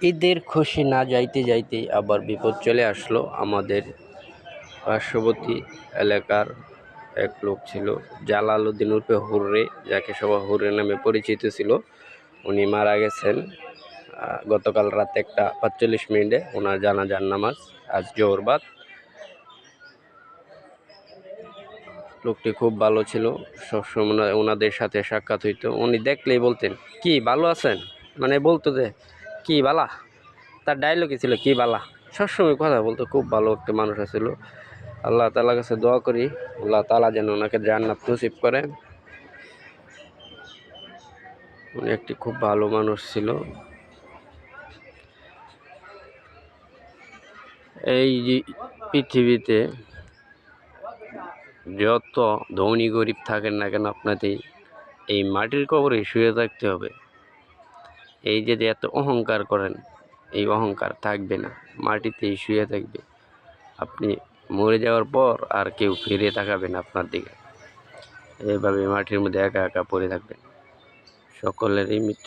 ঈদের খুশি না যাইতে যাইতেই আবার বিপদ চলে আসলো। আমাদের পার্শ্ববর্তী এলাকার এক লোক ছিল জালালউদ্দিন উর্ফে হুররে, যাকে সবাই হুররে নামে পরিচিত ছিল। উনি মারা গেছেন গতকাল রাত 1:45 ওনার জানাজার নামাজ, আজ জোহর বাদ। লোকটি খুব ভালো ছিল, সবসময় ওনাদের সাথে সাক্ষাৎ হইতো। উনি দেখলেই বলতেন, কি ভালো আছেন, মানে বলতো যে কি বালা, তার ডায়লগই ছিল কি বালা। সবসময় কথা বলতো, খুব ভালো একটা মানুষ ছিল। আল্লাহ তাআলার কাছে দোয়া করি আল্লাহ তাআলা যেন ওনাকে জান্নাত নসিব করেন। উনি একটি খুব ভালো মানুষ ছিল। এই পৃথিবীতে যত ধনী গরিব থাকেন না কেন, আপনাদের এই মাটির কবরে শুয়ে থাকতে হবে। এই যে এত অহংকার করেন, এই অহংকার থাকবে না, মাটিতেই শুয়ে থাকবে। আপনি মরে যাওয়ার পর আর কেউ ফিরে তাকাবে না আপনার দিকে, এইভাবে মাটির মধ্যে একা একা পড়ে থাকবেন। সকলেরই মৃত্যু